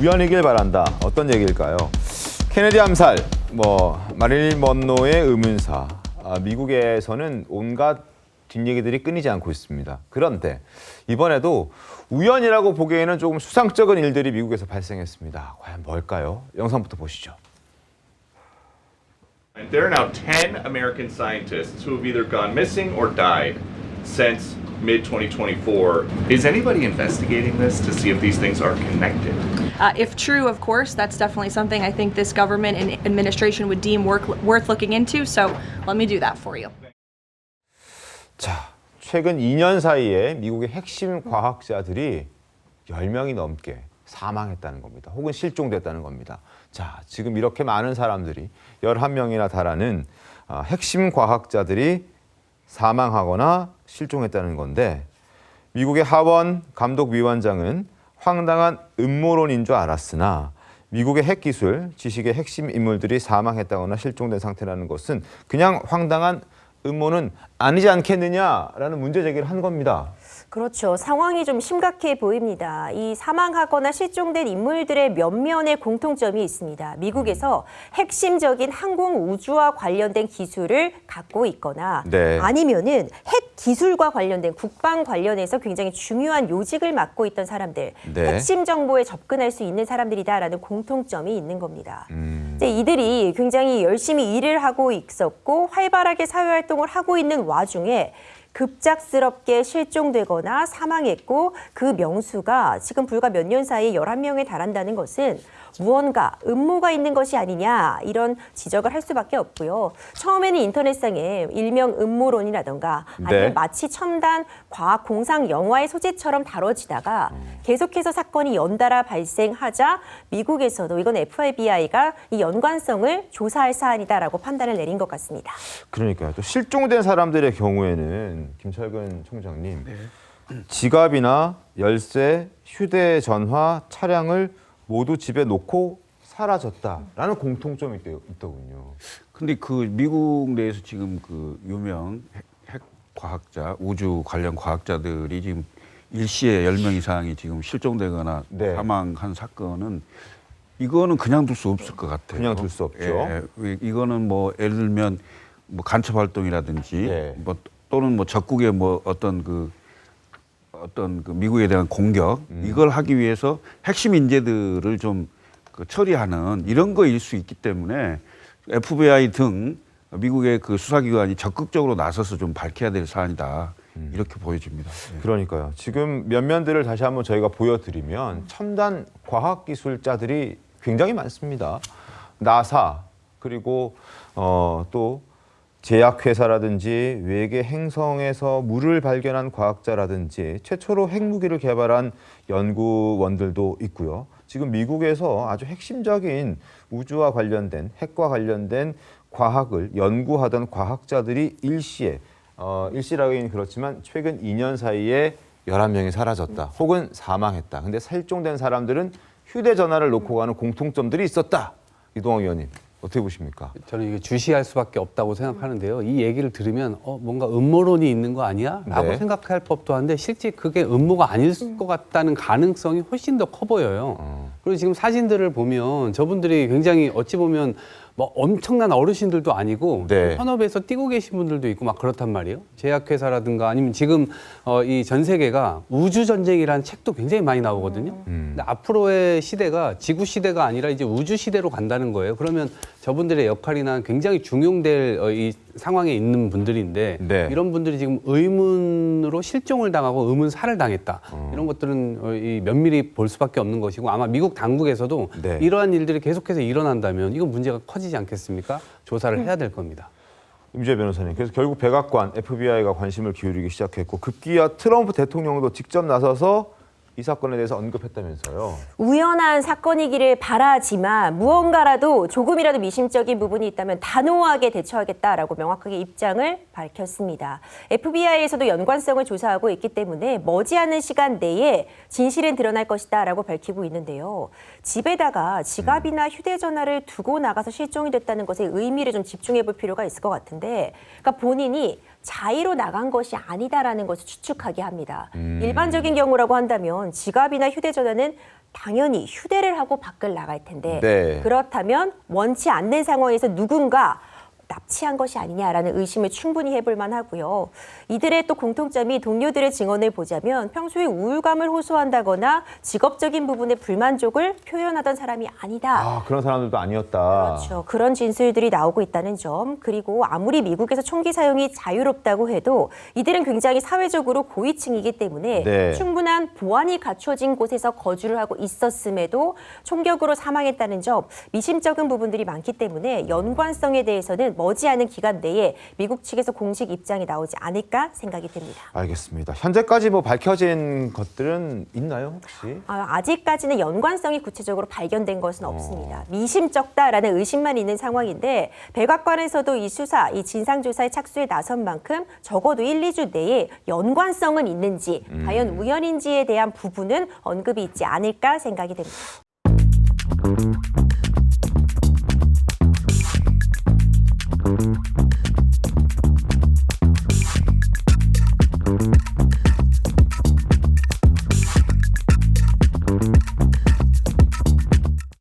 우연이길 바란다. 어떤 얘기일까요? 케네디 암살, 마릴린 먼로의 의문사. 미국에서는 온갖 뒷얘기들이 끊이지 않고 있습니다. 그런데 이번에도 우연이라고 보기에는 조금 수상쩍은 일들이 미국에서 발생했습니다. 과연 뭘까요? 영상부터 보시죠. There are now 10 American scientists who have either gone missing or died since mid-2024. Is anybody investigating this to see if these things are connected? If true, of course, that's definitely something I think this government and administration would deem worth looking into. So let me do that for you. 자, 최근 2년 사이에 미국의 핵심 과학자들이 10명이 넘게 사망했다는 겁니다. 혹은 실종됐다는 겁니다. 자, 지금 이렇게 많은 사람들이 11명이나 달하는 핵심 과학자들이 사망하거나 실종했다는 건데 미국의 하원 감독위원장은 황당한 음모론인 줄 알았으나 미국의 핵기술, 지식의 핵심 인물들이 사망했다거나 실종된 상태라는 것은 그냥 황당한 음모는 아니지 않겠느냐라는 문제 제기를 한 겁니다. 그렇죠. 상황이 좀 심각해 보입니다. 이 사망하거나 실종된 인물들의 면면의 공통점이 있습니다. 미국에서 핵심적인 항공 우주와 관련된 기술을 갖고 있거나 아니면은 핵 기술과 관련된 국방 관련해서 굉장히 중요한 요직을 맡고 있던 사람들, 핵심 정보에 접근할 수 있는 사람들이다라는 공통점이 있는 겁니다. 이제 이들이 굉장히 열심히 일을 하고 있었고 활발하게 사회활동을 하고 있는 와중에 급작스럽게 실종되거나 사망했고 그 명수가 지금 불과 몇 년 사이에 11명에 달한다는 것은 무언가 음모가 있는 것이 아니냐 이런 지적을 할 수밖에 없고요. 처음에는 인터넷상에 일명 음모론이라던가 아니면 마치 첨단 과학 공상 영화의 소재처럼 다뤄지다가 계속해서 사건이 연달아 발생하자 미국에서도 이건 FBI가 이 연관성을 조사할 사안이다라고 판단을 내린 것 같습니다. 그러니까요. 또 실종된 사람들의 경우에는 김철근 총장님, 지갑이나 열쇠, 휴대전화, 차량을 모두 집에 놓고 사라졌다라는 공통점이 있더군요. 근데 그 미국 내에서 지금 그 유명 핵 과학자, 우주 관련 과학자들이 지금 일시에 10명 이상이 지금 실종되거나 사망한 사건은 이거는 그냥 둘 수 없을 것 같아요. 그냥 둘 수 없죠. 이거는 예를 들면 간첩 활동이라든지 또는 적국의 어떤 그 미국에 대한 공격 이걸 하기 위해서 핵심 인재들을 좀 처리하는 이런 거일 수 있기 때문에 FBI 등 미국의 그 수사기관이 적극적으로 나서서 좀 밝혀야 될 사안이다 이렇게 보여집니다. 그러니까요. 지금 면면들을 다시 한번 저희가 보여드리면 첨단 과학기술자들이 굉장히 많습니다. 나사 그리고 또 제약회사라든지 외계 행성에서 물을 발견한 과학자라든지 최초로 핵무기를 개발한 연구원들도 있고요. 지금 미국에서 아주 핵심적인 우주와 관련된 핵과 관련된 과학을 연구하던 과학자들이 일시라기는 그렇지만 최근 2년 사이에 11명이 사라졌다. 혹은 사망했다. 근데 실종된 사람들은 휴대전화를 놓고 가는 공통점들이 있었다. 이동학 의원님. 어떻게 보십니까? 저는 이게 주시할 수밖에 없다고 생각하는데요. 이 얘기를 들으면 뭔가 음모론이 있는 거 아니야? 라고 생각할 법도 한데 실제 그게 음모가 아닐 것 같다는 가능성이 훨씬 더 커 보여요. 그리고 지금 사진들을 보면 저분들이 굉장히 어찌 보면 엄청난 어르신들도 아니고 현업에서 뛰고 계신 분들도 있고 막 그렇단 말이에요. 제약회사라든가 아니면 지금 이 전 세계가 우주전쟁이라는 책도 굉장히 많이 나오거든요. 근데 앞으로의 시대가 지구 시대가 아니라 이제 우주 시대로 간다는 거예요. 그러면 저분들의 역할이나 굉장히 중용될 이 상황에 있는 분들인데 이런 분들이 지금 의문으로 실종을 당하고 의문사를 당했다. 이런 것들은 이 면밀히 볼 수밖에 없는 것이고 아마 미국 당국에서도 이러한 일들이 계속해서 일어난다면 이건 문제가 커지지 않겠습니까? 조사를 해야 될 겁니다. 임재 변호사님, 그래서 결국 백악관, FBI가 관심을 기울이기 시작했고 급기야 트럼프 대통령도 직접 나서서 이 사건에 대해서 언급했다면서요. 우연한 사건이기를 바라지만 무언가라도 조금이라도 미심적인 부분이 있다면 단호하게 대처하겠다라고 명확하게 입장을 밝혔습니다. FBI에서도 연관성을 조사하고 있기 때문에 머지않은 시간 내에 진실은 드러날 것이다라고 밝히고 있는데요. 집에다가 지갑이나 휴대전화를 두고 나가서 실종이 됐다는 것에 의미를 좀 집중해 볼 필요가 있을 것 같은데 그러니까 본인이 자의로 나간 것이 아니다라는 것을 추측하게 합니다. 일반적인 경우라고 한다면 지갑이나 휴대전화는 당연히 휴대를 하고 밖을 나갈 텐데 네. 그렇다면 원치 않는 상황에서 누군가 납치한 것이 아니냐라는 의심을 충분히 해볼 만하고요. 이들의 또 공통점이 동료들의 증언을 보자면 평소에 우울감을 호소한다거나 직업적인 부분에 불만족을 표현하던 사람이 아니다. 아, 그런 사람들도 아니었다. 그렇죠. 그런 진술들이 나오고 있다는 점. 그리고 아무리 미국에서 총기 사용이 자유롭다고 해도 이들은 굉장히 사회적으로 고위층이기 때문에 네. 충분한 보안이 갖춰진 곳에서 거주를 하고 있었음에도 총격으로 사망했다는 점, 미심쩍은 부분들이 많기 때문에 연관성에 대해서는 머지않은 기간 내에 미국 측에서 공식 입장이 나오지 않을까 생각이 됩니다. 알겠습니다. 현재까지 뭐 밝혀진 것들은 있나요, 혹시? 아직까지는 연관성이 구체적으로 발견된 것은 없습니다. 미심쩍다라는 의심만 있는 상황인데 백악관에서도 이 수사, 이 진상조사에 착수에 나선 만큼 적어도 1, 2주 내에 연관성은 있는지 과연 우연인지에 대한 부분은 언급이 있지 않을까 생각이 됩니다.